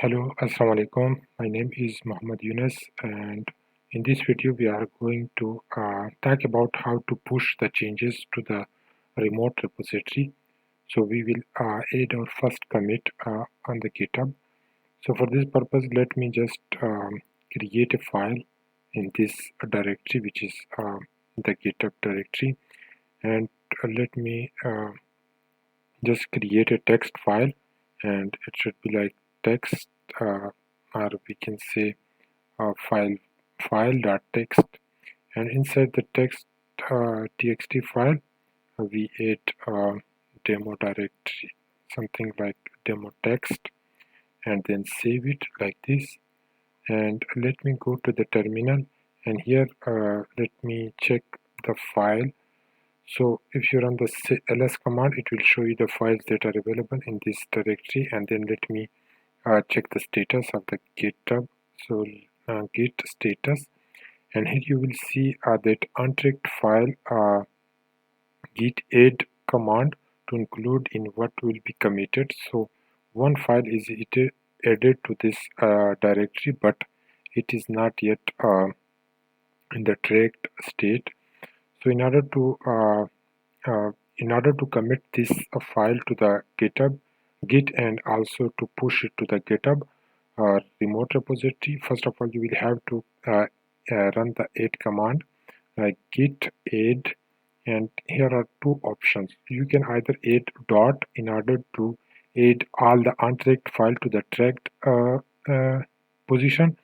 Hello, Assalamu alaikum. My name is Muhammad Yunus, and in this video, we are going to talk about how to push the changes to the remote repository. So, we will add our first commit on the GitHub. So, for this purpose, let me just create a file in this directory, which is the GitHub directory, and let me just create a text file, and it should be like text, or we can say file.txt, and inside the text txt file we add demo directory, something like demo text, and then save it like this. And let me go to the terminal, and here let me check the file. So if you run the ls command, it will show you the files that are available in this directory. And then let me check the status of the GitHub. So git status, and here you will see that untracked file git add command to include in what will be committed. So one file is added to this directory, but it is not yet in the tracked state. So in order to commit this file to the GitHub Git, and also to push it to the GitHub remote repository, first of all you will have to run the add command like git add, and here are two options. You can either add dot in order to add all the untracked file to the tracked position,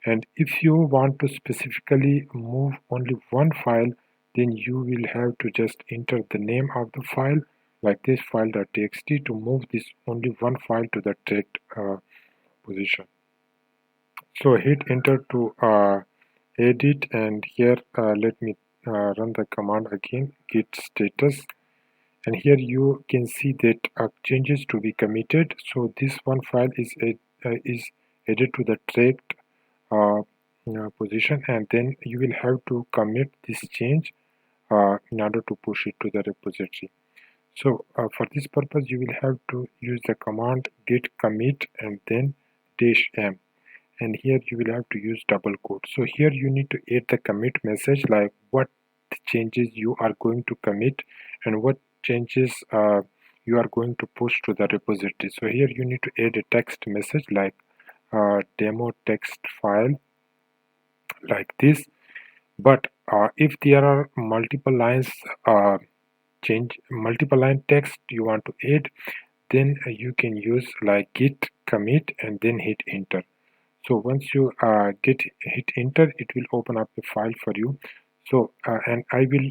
and if you want to specifically move only one file, then you will have to just enter the name of the file like this file.txt to move this only one file to the tracked position. So hit enter to edit, and here let me run the command again, git status, and here you can see that changes to be committed. So this one file is added to the tracked position, and then you will have to commit this change in order to push it to the repository. So for this purpose you will have to use the command git commit and then -m, and here you will have to use double quote. So here you need to add the commit message, like what changes you are going to commit and what changes you are going to push to the repository. So here you need to add a text message like demo text file like this. But if there are multiple lines multiple line text you want to add, then you can use like git commit and then hit enter. So once you hit enter, it will open up a file for you. So and I will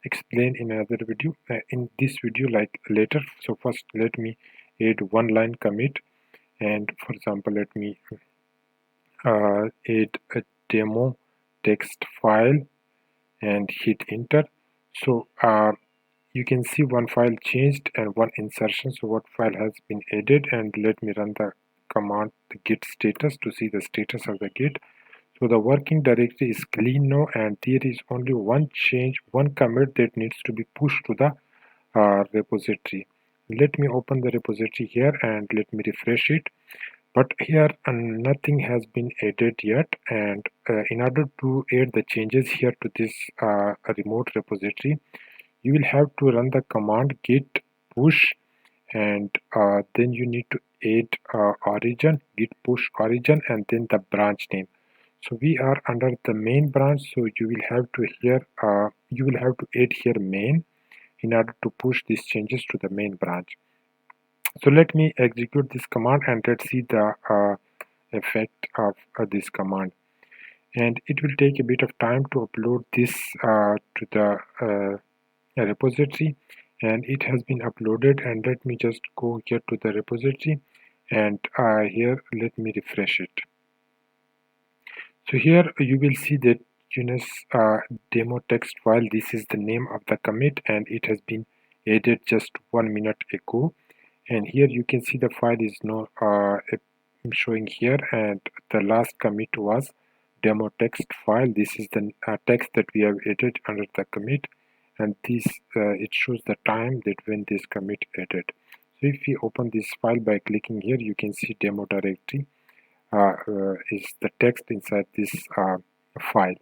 explain in another video, in this video like later. So first let me add one line commit, and for example let me add a demo text file and hit enter. So you can see one file changed and one insertion. So what file has been added, and let me run the command the git status to see the status of the git. So the working directory is clean now, and there is only one change, one commit that needs to be pushed to the repository. Let me open the repository here and let me refresh it. But here nothing has been added yet, and in order to add the changes here to this remote repository, you will have to run the command git push, and then you need to add origin, git push origin, and then the branch name. So we are under the main branch, so you will have to add here main in order to push these changes to the main branch. So let me execute this command and let's see the effect of this command. And it will take a bit of time to upload this to the repository, and it has been uploaded. And let me just go here to the repository, and here let me refresh it. So here you will see that Yunus demo text file, this is the name of the commit, and it has been added just 1 minute ago. And here you can see the file is now showing here, and the last commit was demo text file. This is the text that we have added under the commit, and this it shows the time that when this commit added. So if we open this file by clicking here, you can see demo directory, is the text inside this file.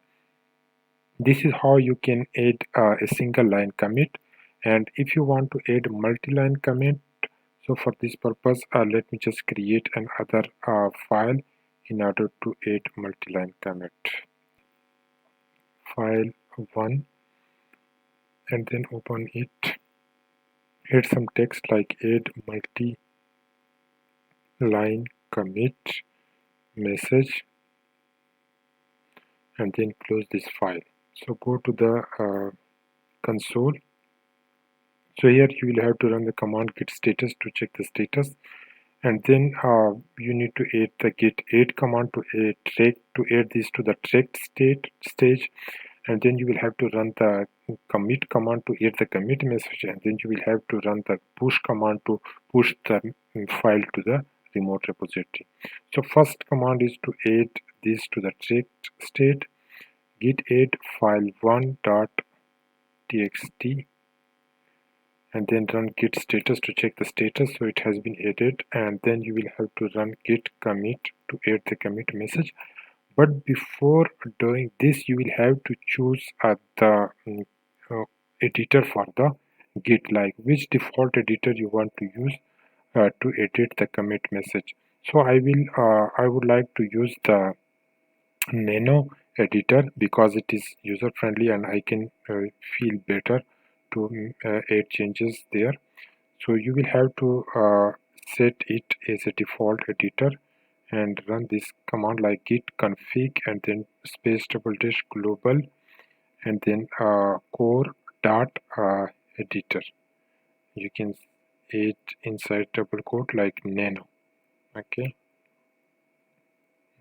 This is how you can add a single line commit, and if you want to add multi-line commit, so for this purpose let me just create another file in order to add multi-line commit. File 1, and then open it, add some text like add multi-line commit message, and then close this file. So go to the console. So here you will have to run the command git status to check the status, and then you need to add the git add command to add this to the tracked stage, and then you will have to run the commit command to add the commit message, and then you will have to run the push command to push the file to the remote repository. So first command is to add this to the tracked state, git add file1.txt, and then run git status to check the status, so it has been added, and then you will have to run git commit to add the commit message. But before doing this, you will have to choose the editor for the git, like which default editor you want to use to edit the commit message. So I would like to use the Nano editor because it is user friendly and I can feel better to add changes there. So you will have to set it as a default editor and run this command like git config and then space double dash global and then core dot editor. You can add inside double quote like nano. Okay,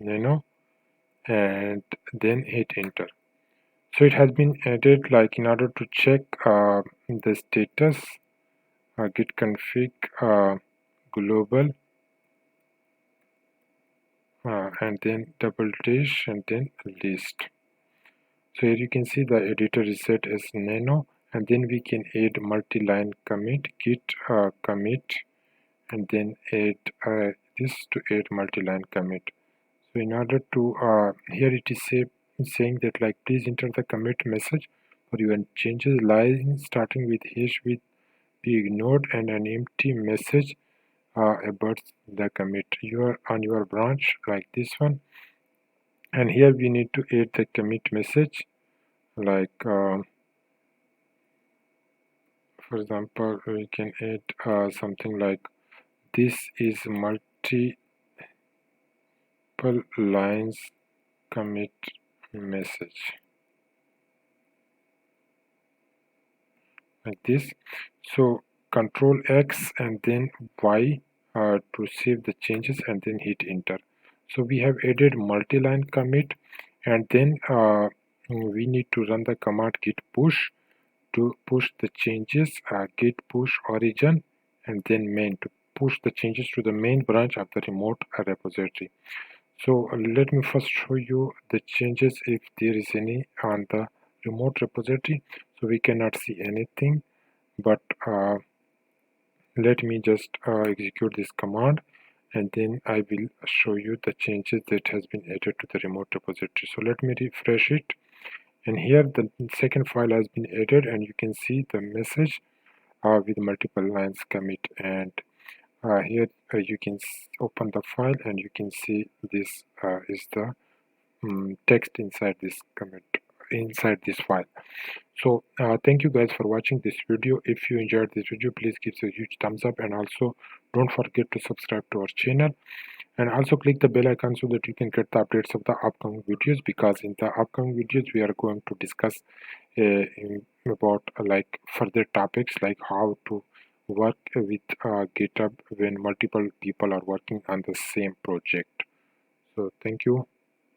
nano, and then hit enter. So it has been added. Like in order to check the status, git config global and then double dash and then list. So here you can see the editor is set as nano, and then we can add multi-line commit, git commit, and then add this to add multi-line commit. So in order to here it is saying that like please enter the commit message for your changes line starting with hash with be ignored and an empty message about the commit. You are on your branch like this one, and here we need to add the commit message like for example we can add something like this is multiple lines commit message like this. So control X and then Y to save the changes and then hit enter. So we have added multi-line commit, and then we need to run the command git push to push the changes, git push origin and then main to push the changes to the main branch of the remote repository. So let me first show you the changes if there is any on the remote repository. So we cannot see anything, but let me just execute this command and then I will show you the changes that has been added to the remote repository. So let me refresh it, and here the second file has been added and you can see the message with multiple lines commit, and here you can open the file and you can see this is the text inside this commit inside this file. So thank you guys for watching this video. If you enjoyed this video, please give us a huge thumbs up, and also don't forget to subscribe to our channel, and also click the bell icon so that you can get the updates of the upcoming videos, because in the upcoming videos we are going to discuss about like further topics like how to work with GitHub when multiple people are working on the same project. So thank you.